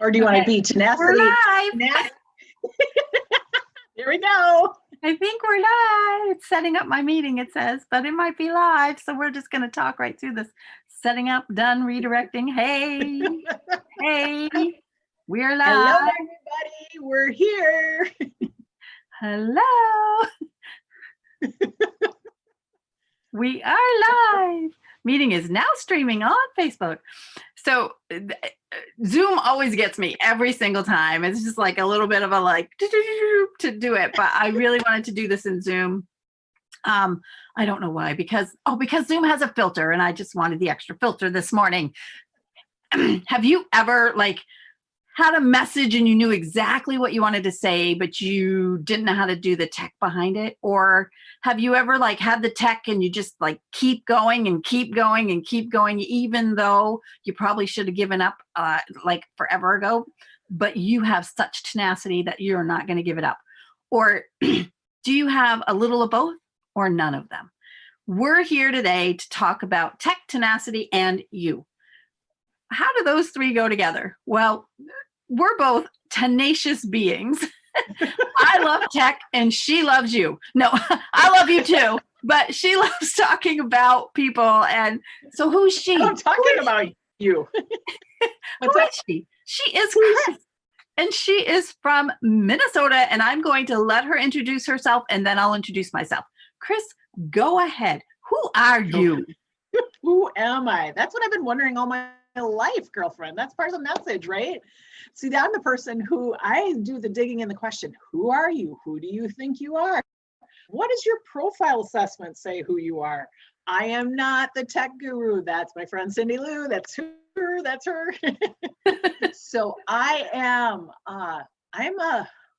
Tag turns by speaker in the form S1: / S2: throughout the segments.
S1: Or do you want to be
S2: We're
S1: tenacity?
S2: live.
S1: Here we go.
S2: I think we're live. It's setting up my meeting, it says, but it might be live. So we're just going to talk right through this. Setting up, done, redirecting. Hey, hey, we're live.
S1: Hello, everybody. We're here.
S2: Hello. We are live. Meeting is now streaming on Facebook. So Zoom always gets me every single time. It's just like a little bit of a like to do it, but I really wanted to do this in Zoom. I don't know why, because Zoom has a filter and I just wanted the extra filter this morning. Have you ever like had a message and you knew exactly what you wanted to say, but you didn't know how to do the tech behind it? Or have you ever like had the tech and you just like keep going and keep going and keep going, even though you probably should have given up like forever ago, but you have such tenacity that you're not going to give it up? Or do you have a little of both or none of them? We're here today to talk about tech, tenacity, and you. How do those three go together? Well, we're both tenacious beings. I love tech and she loves you. No, I love you too, but she loves talking about people. And so who's she?
S1: I'm talking about you.
S2: Who is she? She is Kris. And she is from Minnesota. And I'm going to let her introduce herself and then I'll introduce myself. Kris, go ahead. Who are you?
S1: Who am I? That's what I've been wondering all my life, girlfriend. That's part of the message, right? See, I'm the person who I do the digging in the question. Who are you? Who do you think you are? What does your profile assessment say who you are? I am not the tech guru. That's my friend Cyndilu. That's her. That's her. So I am,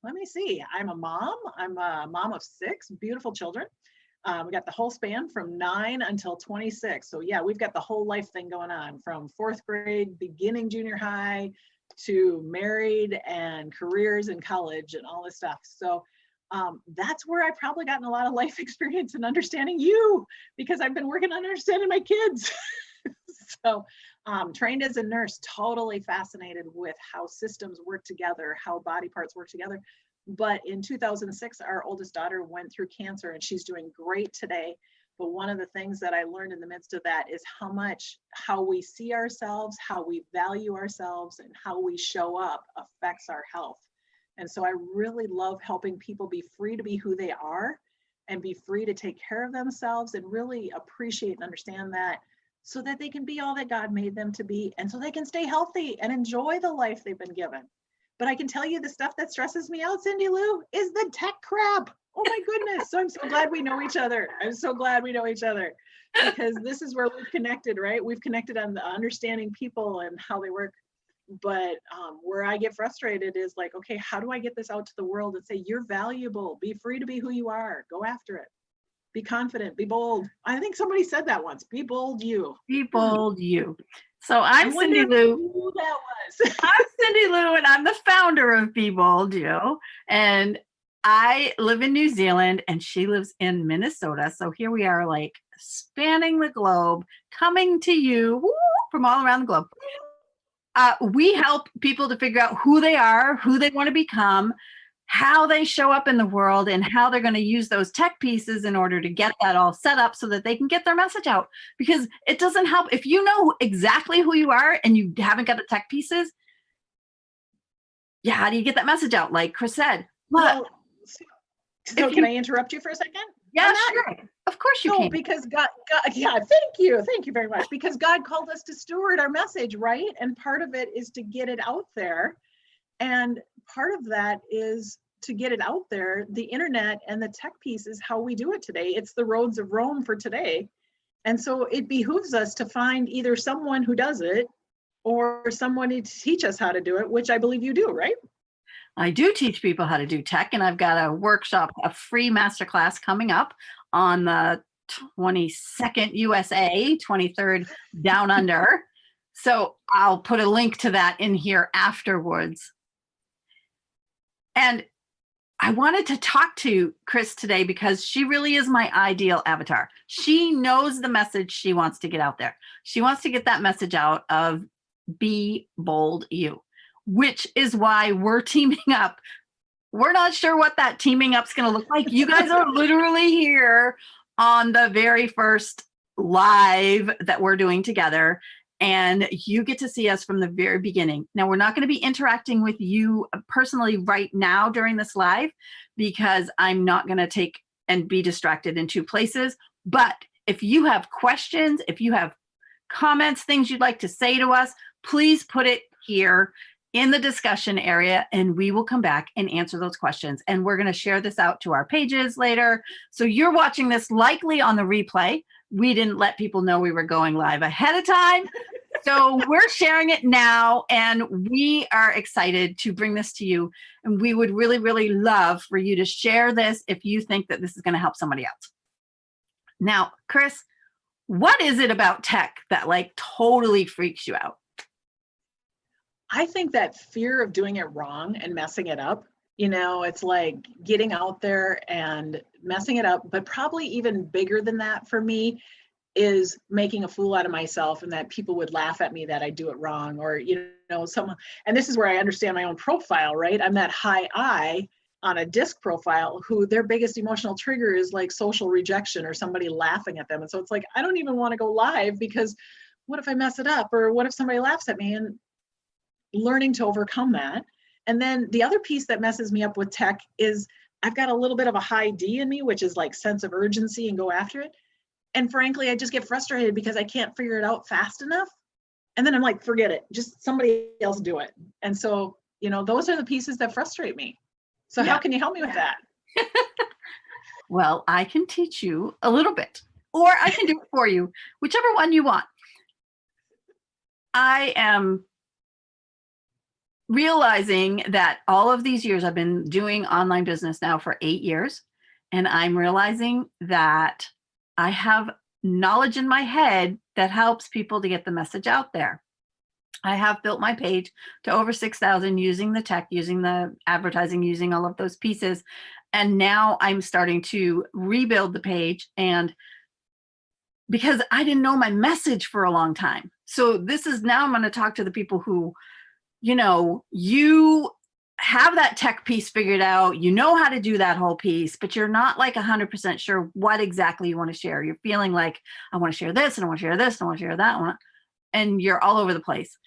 S1: let me see. I'm a mom. I'm a mom of 6 beautiful children. We got the whole span from 9 until 26. So yeah, we've got the whole life thing going on, from 4th grade, beginning junior high, to married and careers in college and all this stuff. So that's where I've probably gotten a lot of life experience in understanding you, because I've been working on understanding my kids. So trained as a nurse, totally fascinated with how systems work together, how body parts work together. But in 2006, our oldest daughter went through cancer and she's doing great today. But one of the things that I learned in the midst of that is how we see ourselves, how we value ourselves, and how we show up affects our health. And so I really love helping people be free to be who they are and be free to take care of themselves and really appreciate and understand that, so that they can be all that God made them to be, and so they can stay healthy and enjoy the life they've been given. But I can tell you the stuff that stresses me out, Cyndilu, is the tech crap. Oh my goodness. So I'm so glad we know each other. I'm so glad we know each other, because this is where we've connected, right? We've connected on the understanding people and how they work. But where I get frustrated is like, okay, how do I get this out to the world and say, you're valuable, be free to be who you are, go after it. Be confident, be bold. I think somebody said that once, be bold you.
S2: Be bold you. So I'm Cyndilu.
S1: Who that was.
S2: I'm Cyndilu and I'm the founder of Be Bold You. And I live in New Zealand and she lives in Minnesota. So here we are, like spanning the globe, coming to you from all around the globe. We help people to figure out who they are, who they want to become, how they show up in the world, and how they're going to use those tech pieces in order to get that all set up so that they can get their message out. Because it doesn't help if you know exactly who you are and you haven't got the tech pieces. Yeah, how do you get that message out? Like Kris said.
S1: Well, so can I interrupt you for a second?
S2: Yeah, sure. Of course you can.
S1: Because God, yeah, thank you very much. Because God called us to steward our message, right? And part of it is to get it out there. And part of that is to get it out there. The internet and the tech piece is how we do it today. It's the roads of Rome for today. And so it behooves us to find either someone who does it or someone to teach us how to do it, which I believe you do, right?
S2: I do teach people how to do tech, and I've got a workshop, a free masterclass coming up on the 22nd USA, 23rd down under. So I'll put a link to that in here afterwards. And I wanted to talk to Kris today because she really is my ideal avatar. She knows the message she wants to get out there. She wants to get that message out of Be Bold You. which is why we're teaming up. We're not sure what that teaming up's going to look like. You guys are literally here on the very first live that we're doing together, and you get to see us from the very beginning. Now, we're not going to be interacting with you personally right now during this live because I'm not going to take and be distracted in two places. But if you have questions, if you have comments, things you'd like to say to us, please put it here in the discussion area, and we will come back and answer those questions. And we're going to share this out to our pages later. So you're watching this likely on the replay. We didn't let people know we were going live ahead of time. So we're sharing it now, and we are excited to bring this to you. And we would really, really love for you to share this if you think that this is going to help somebody else. Now, Kris, what is it about tech that like totally freaks you out?
S1: I think that fear of doing it wrong and messing it up, it's like getting out there and messing it up, but probably even bigger than that for me is making a fool out of myself, and that people would laugh at me that I do it wrong, or, someone, and this is where I understand my own profile, right? I'm that high I on a disc profile who their biggest emotional trigger is like social rejection or somebody laughing at them. And so it's like, I don't even want to go live because what if I mess it up? Or what if somebody laughs at me? And learning to overcome that. And then the other piece that messes me up with tech is I've got a little bit of a high D in me, which is like sense of urgency and go after it. And frankly, I just get frustrated because I can't figure it out fast enough. And then I'm like, forget it, just somebody else do it. And so, those are the pieces that frustrate me. So how can you help me with that?
S2: Well, I can teach you a little bit, or I can do it for you, whichever one you want. I am realizing that all of these years, I've been doing online business now for 8 years, and I'm realizing that I have knowledge in my head that helps people to get the message out there. I have built my page to over 6,000 using the tech, using the advertising, using all of those pieces. And now I'm starting to rebuild the page, and because I didn't know my message for a long time. So this is now I'm going to talk to the people who, you have that tech piece figured out, you know how to do that whole piece, but you're not like 100% sure what exactly you want to share. You're feeling like, I want to share this and I want to share this and I want to share that one. And you're all over the place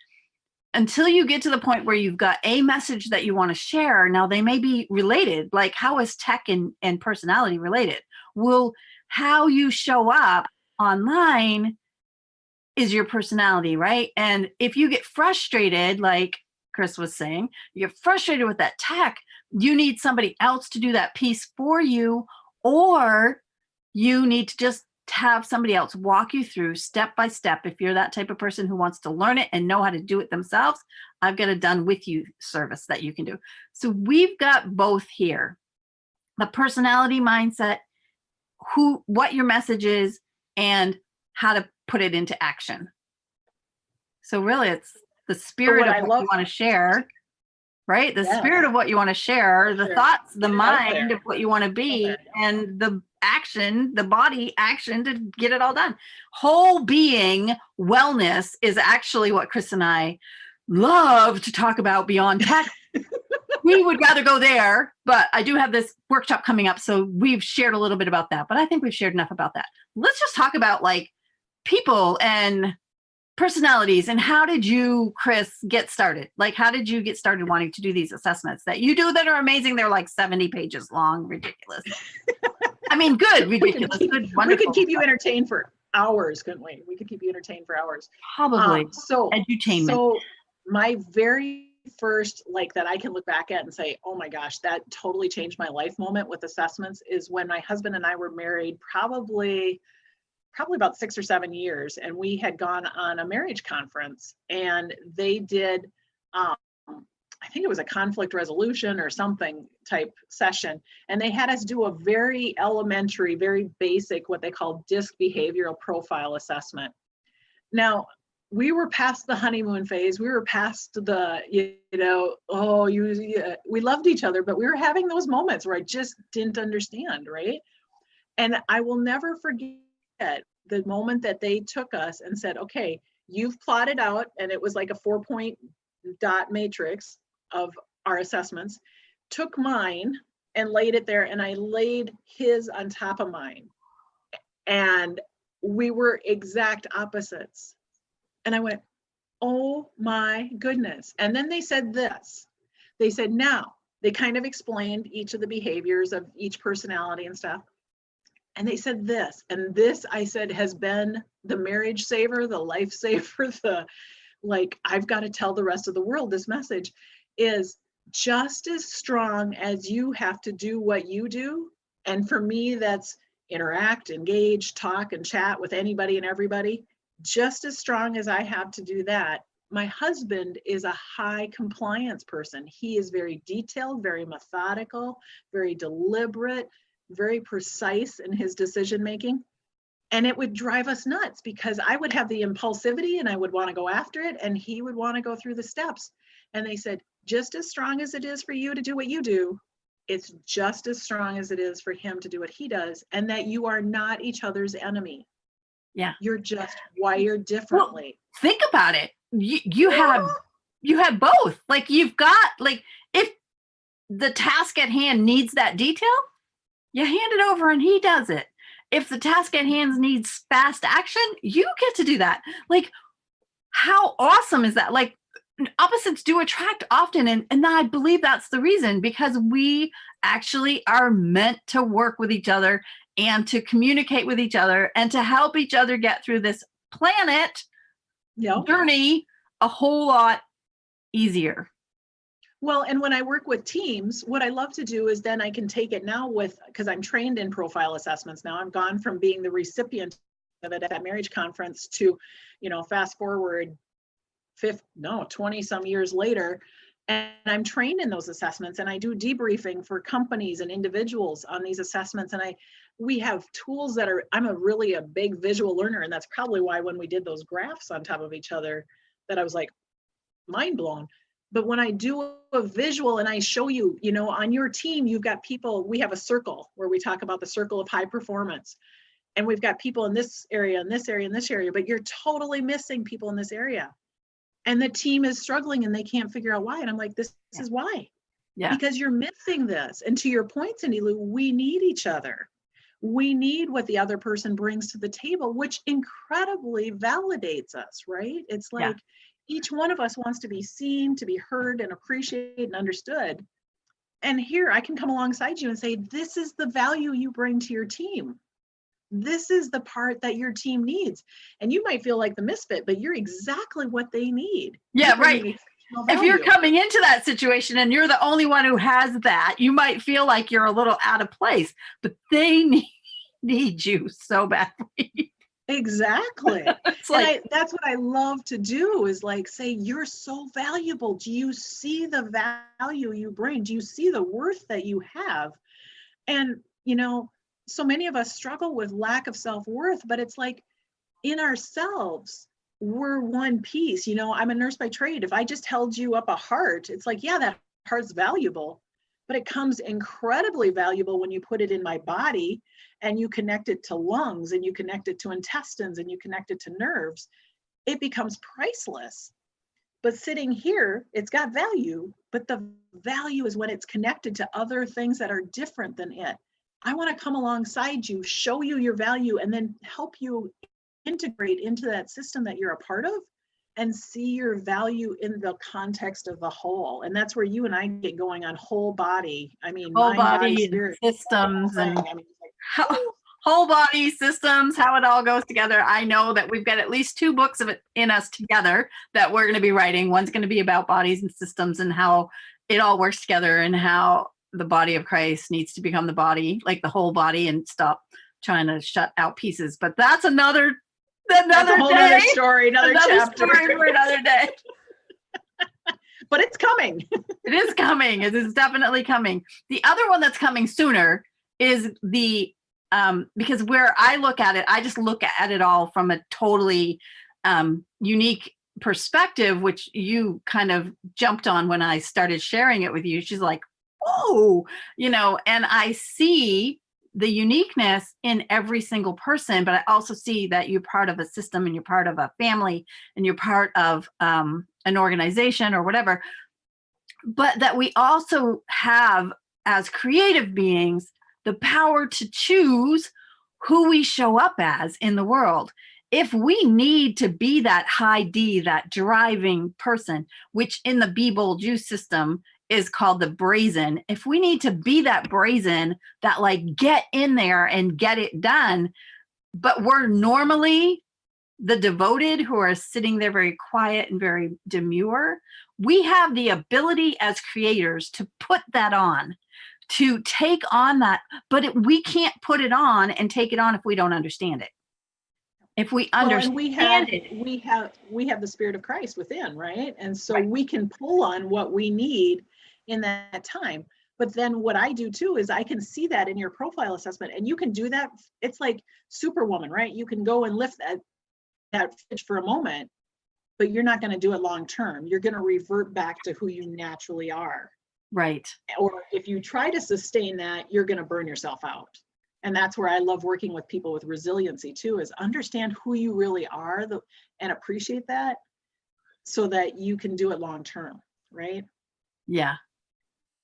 S2: until you get to the point where you've got a message that you want to share. Now they may be related, like how is tech and personality related? Well, how you show up online is your personality, right? And if you get frustrated, like Kris was saying, you get frustrated with that tech, you need somebody else to do that piece for you, or you need to just have somebody else walk you through step by step. If you're that type of person who wants to learn it and know how to do it themselves, I've got a done with you service that you can do. So we've got both here. The personality mindset, what your message is, and how to put it into action. So really it's the spirit of what you want to share, right? The spirit of what you want to share, the thoughts, the mind of what you want to be, and the action, the body action to get it all done. Whole being wellness is actually what Kris and I love to talk about beyond tech. We would rather go there, but I do have this workshop coming up. So we've shared a little bit about that, but I think we've shared enough about that. Let's just talk about like people and personalities. And how did you, Kris, get started? Like, how did you get started wanting to do these assessments that you do that are amazing? They're like 70 pages long, ridiculous. I mean, good, ridiculous, good, wonderful.
S1: We could keep you entertained for hours, couldn't we? We could keep you entertained for hours.
S2: Probably.
S1: So
S2: edutainment.
S1: So my very first, like that I can look back at and say, oh my gosh, that totally changed my life moment with assessments is when my husband and I were married probably about 6 or 7 years. And we had gone on a marriage conference, and they did, I think it was a conflict resolution or something type session. And they had us do a very elementary, very basic, what they call DISC behavioral profile assessment. Now, we were past the honeymoon phase. We were past the, we loved each other, but we were having those moments where I just didn't understand, right? And I will never forget the moment that they took us and said, okay, you've plotted out, and it was like a 4-point dot matrix of our assessments, took mine and laid it there, and I laid his on top of mine. And we were exact opposites. And I went, oh my goodness. And then they said this. They said, now, they kind of explained each of the behaviors of each personality and stuff. And they said this, and this, I said, has been the marriage saver, the life saver, the, like, I've got to tell the rest of the world this message is just as strong as you have to do what you do. And for me, that's interact, engage, talk, and chat with anybody and everybody. Just as strong as I have to do that, my husband is a high compliance person. He is very detailed, very methodical, very deliberate, very precise in his decision making. And it would drive us nuts because I would have the impulsivity and I would want to go after it, and he would want to go through the steps. And they said, just as strong as it is for you to do what you do, it's just as strong as it is for him to do what he does, and that you are not each other's enemy.
S2: Yeah.
S1: You're just wired differently.
S2: Well, think about it. You have both. Like, you've got, like, if the task at hand needs that detail, you hand it over and he does it. If the task at hand needs fast action, you get to do that. Like, how awesome is that? Like, opposites do attract often. And I believe that's the reason, because we actually are meant to work with each other and to communicate with each other and to help each other get through this planet journey a whole lot easier.
S1: Well, and when I work with teams, what I love to do is then I can take it now because I'm trained in profile assessments now. I'm gone from being the recipient of it at that marriage conference to, fast forward 20 some years later, and I'm trained in those assessments, and I do debriefing for companies and individuals on these assessments. And we have tools I'm really a big visual learner. And that's probably why when we did those graphs on top of each other, that I was like mind blown. But when I do a visual and I show you, on your team, you've got people, we have a circle where we talk about the circle of high performance. And we've got people in this area, in this area, in this area, but you're totally missing people in this area. And the team is struggling and they can't figure out why. And I'm like, this is why. Yeah. Because you're missing this. And to your point, Cyndilu, we need each other. We need what the other person brings to the table, which incredibly validates us, right? It's like each one of us wants to be seen, to be heard and appreciated and understood. And here I can come alongside you and say, this is the value you bring to your team. This is the part that your team needs. And you might feel like the misfit, but you're exactly what they need.
S2: Yeah, right. If you're coming into that situation and you're the only one who has that, you might feel like you're a little out of place, but they need you so badly.
S1: Exactly. That's what I love to do is like say, you're so valuable. Do you see the value you bring? Do you see the worth that you have? And, so many of us struggle with lack of self-worth, but it's like in ourselves, we're one piece. I'm a nurse by trade. If I just held you up a heart, it's like, yeah, that heart's valuable, but it comes incredibly valuable when you put it in my body and you connect it to lungs and you connect it to intestines and you connect it to nerves. It becomes priceless. But sitting here, it's got value, but the value is when it's connected to other things that are different than it. I want to come alongside you, show you your value, and then help you integrate into that system that you're a part of and see your value in the context of the whole. And that's where you and I get going on whole body. I mean,
S2: whole
S1: mind,
S2: body
S1: spirit,
S2: systems and whole body systems, how it all goes together. I know that we've got at least 2 books of it in us together that we're going to be writing. One's going to be about bodies and systems and how it all works together and how the body of Christ needs to become the body, like the whole body, and stop trying to shut out pieces. But that's another
S1: story, another chapter
S2: story for another day.
S1: But it's coming.
S2: It is coming. It is definitely coming. The other one that's coming sooner is the because where I look at it, I just look at it all from a totally unique perspective, which you kind of jumped on when I started sharing it with you. She's like, oh, and I see the uniqueness in every single person, but I also see that you're part of a system and you're part of a family and you're part of an organization or whatever. But that we also have, as creative beings, the power to choose who we show up as in the world. If we need to be that high D, that driving person, which in the Be Bold You system is called the brazen, if we need to be that brazen, that like get in there and get it done, but we're normally the devoted who are sitting there very quiet and very demure, we have the ability as creators to put that on, to take on that, but we can't put it on and take it on if we don't understand it. If we understand
S1: we have the Spirit of Christ within, right? And so we can pull on what we need in that time. But then what I do too is I can see that in your profile assessment, and you can do that. It's like Superwoman, right? You can go and lift that fish for a moment, but you're not going to do it long term. You're going to revert back to who you naturally are.
S2: Right.
S1: Or if you try to sustain that, you're going to burn yourself out. And that's where I love working with people with resiliency too, is understand who you really are and appreciate that so that you can do it long term, right?
S2: Yeah.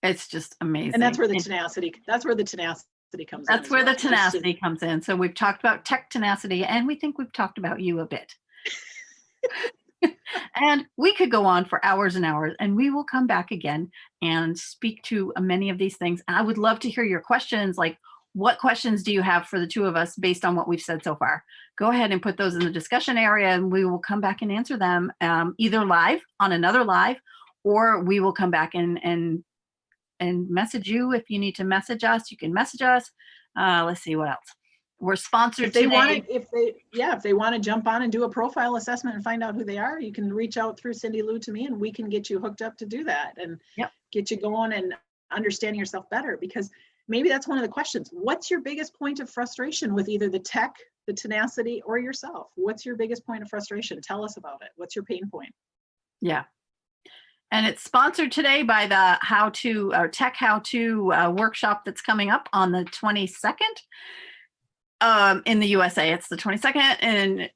S2: It's just amazing.
S1: And that's where the tenacity comes in.
S2: That's where the tenacity comes in. So we've talked about tech tenacity, and we think we've talked about you a bit. And we could go on for hours and hours, and we will come back again and speak to many of these things. I would love to hear your questions. Like, what questions do you have for the two of us based on what we've said so far? Go ahead and put those in the discussion area, and we will come back and answer them either live on another live, or we will come back and message you. If you need to message us, you can message us. Let's see what else. We're sponsored today.
S1: If they want to jump on and do a profile assessment and find out who they are, you can reach out through Cyndilu to me, and we can get you hooked up to do that and get you going and understanding yourself better. Because maybe that's one of the questions. What's your biggest point of frustration with either the tech, the tenacity, or yourself? What's your biggest point of frustration? Tell us about it. What's your pain point?
S2: Yeah. And it's sponsored today by the tech how-to workshop that's coming up on the 22nd. In the USA, it's the 22nd, and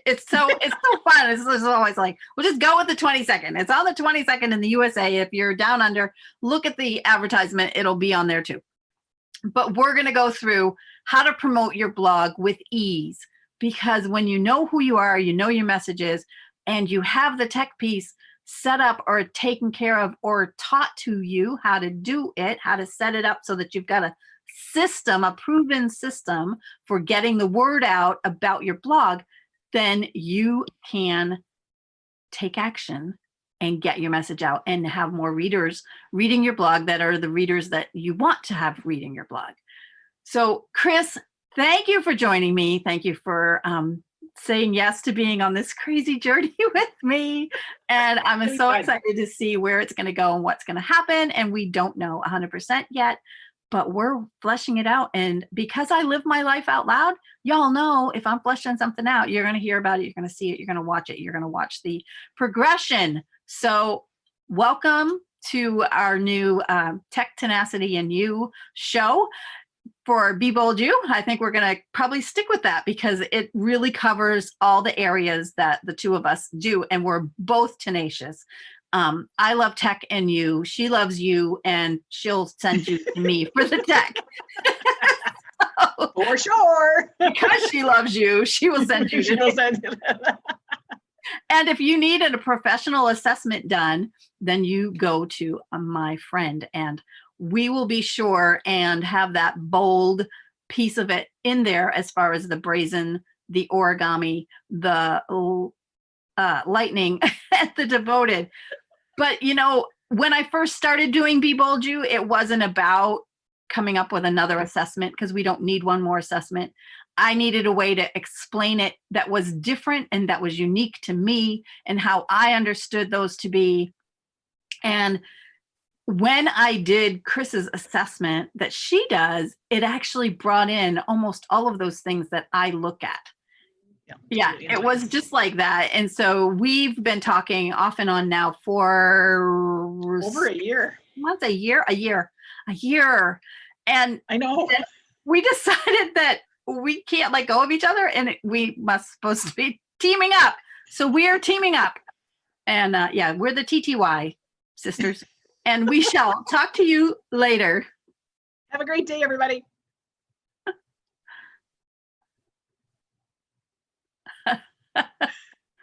S2: it's so fun. It's always like, we'll just go with the 22nd. It's on the 22nd in the USA. If you're down under, look at the advertisement. It'll be on there too. But we're going to go through how to promote your blog with ease, because when you know who you are, you know your messages, and you have the tech piece set up or taken care of or taught to you how to do it, how to set it up so that you've got a system, a proven system for getting the word out about your blog, then you can take action and get your message out and have more readers reading your blog that are the readers that you want to have reading your blog. So, Kris, thank you for joining me. Thank you for saying yes to being on this crazy journey with me. And I'm so excited to see where it's going to go and what's going to happen. And we don't know 100% yet, but we're fleshing it out. And because I live my life out loud, y'all know if I'm fleshing something out, you're going to hear about it. You're going to see it. You're going to watch it. You're going to watch the progression. So welcome to our new Tech Tenacity and You show. For Be Bold You, I think we're going to probably stick with that because it really covers all the areas that the two of us do, and we're both tenacious. I love tech and you. She loves you, and she'll send you to me for the tech. So,
S1: for sure.
S2: Because she loves you, she will send you to me. And if you need a professional assessment done, then you go to my friend, and we will be sure and have that bold piece of it in there as far as the brazen, the origami, the lightning, and the devoted. But, you know, when I first started doing Be Bold You, it wasn't about coming up with another assessment because we don't need one more assessment. I needed a way to explain it that was different and that was unique to me and how I understood those to be. And when I did Kris's assessment that she does, it actually brought in almost all of those things that I look at. Yeah, it was just like that. And so we've been talking off and on now for
S1: over a year.
S2: What's a year? A year. And
S1: I know.
S2: we decided that we can't let go of each other, and we must supposed to be teaming up. So we are teaming up, and yeah, we're the TTY sisters, and we shall talk to you later.
S1: Have a great day, everybody.